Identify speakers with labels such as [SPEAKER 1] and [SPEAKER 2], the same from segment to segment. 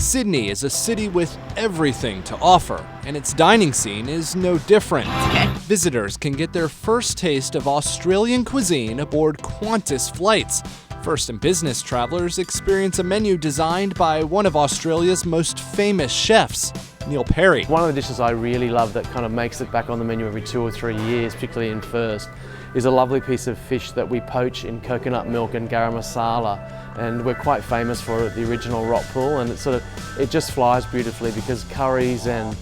[SPEAKER 1] Sydney is a city with everything to offer, and its dining scene is no different. Visitors can get their first taste of Australian cuisine aboard Qantas flights. First and business travelers experience a menu designed by one of Australia's most famous chefs, Neil Perry.
[SPEAKER 2] One of the dishes I really love that kind of makes it back on the menu every 2 or 3 years, particularly in first, is a lovely piece of fish that we poach in coconut milk and garam masala. And we're quite famous for it, the original rock pool, and it just flies beautifully because curries and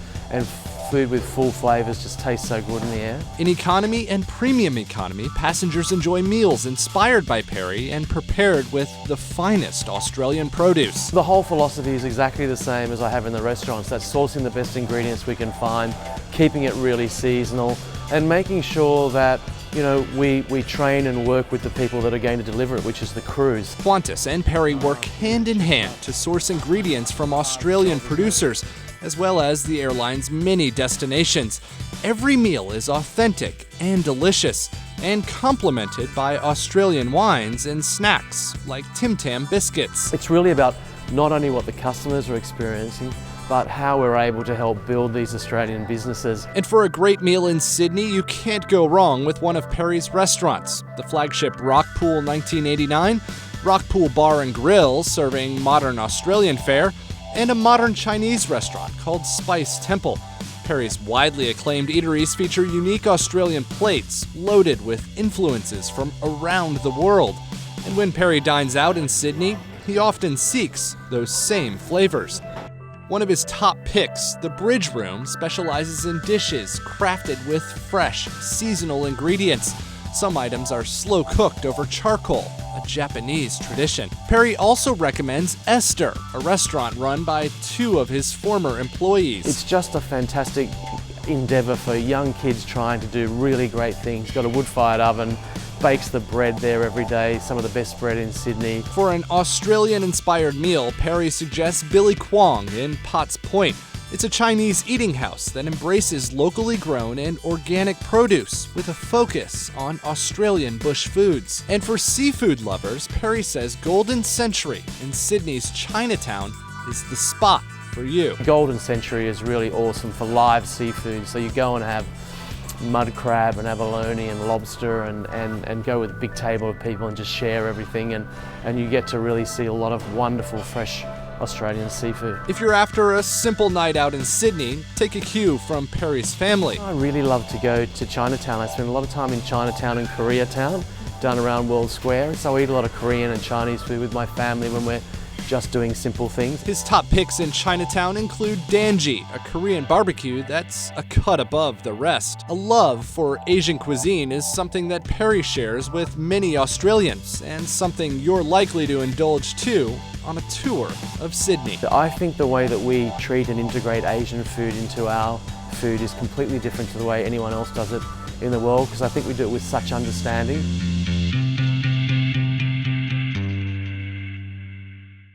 [SPEAKER 2] food with full flavours just taste so good in the air.
[SPEAKER 1] In economy and premium economy, passengers enjoy meals inspired by Perry and prepared with the finest Australian produce.
[SPEAKER 2] The whole philosophy is exactly the same as I have in the restaurants. That's sourcing the best ingredients we can find, keeping it really seasonal, and making sure that we train and work with the people that are going to deliver it, which is the crews.
[SPEAKER 1] Qantas and Perry work hand in hand to source ingredients from Australian producers, as well as the airline's many destinations. Every meal is authentic and delicious, and complemented by Australian wines and snacks like Tim Tam biscuits.
[SPEAKER 2] It's really about not only what the customers are experiencing, but how we're able to help build these Australian businesses.
[SPEAKER 1] And for a great meal in Sydney, you can't go wrong with one of Perry's restaurants. The flagship Rockpool 1989, Rockpool Bar and Grill serving modern Australian fare, and a modern Chinese restaurant called Spice Temple. Perry's widely acclaimed eateries feature unique Australian plates loaded with influences from around the world. And when Perry dines out in Sydney, he often seeks those same flavors. One of his top picks, the Bridge Room, specializes in dishes crafted with fresh, seasonal ingredients. Some items are slow cooked over charcoal, a Japanese tradition. Perry also recommends Esther, a restaurant run by 2 of his former employees.
[SPEAKER 2] It's just a fantastic endeavor for young kids trying to do really great things. Got a wood-fired oven, bakes the bread there every day, some of the best bread in Sydney.
[SPEAKER 1] For an Australian-inspired meal, Perry suggests Billy Kwong in Potts Point. It's a Chinese eating house that embraces locally grown and organic produce with a focus on Australian bush foods. And for seafood lovers, Perry says Golden Century in Sydney's Chinatown is the spot for you.
[SPEAKER 2] Golden Century is really awesome for live seafood, so you go and have mud crab and abalone and lobster and go with a big table of people and just share everything, and you get to really see a lot of wonderful fresh Australian seafood.
[SPEAKER 1] If you're after a simple night out in Sydney, take a cue from Perry's family.
[SPEAKER 2] I really love to go to Chinatown. I spend a lot of time in Chinatown and Koreatown, down around World Square, so I eat a lot of Korean and Chinese food with my family when we're just doing simple things.
[SPEAKER 1] His top picks in Chinatown include danji, a Korean barbecue that's a cut above the rest. A love for Asian cuisine is something that Perry shares with many Australians, and something you're likely to indulge too on a tour of Sydney.
[SPEAKER 2] I think the way that we treat and integrate Asian food into our food is completely different to the way anyone else does it in the world, because I think we do it with such understanding.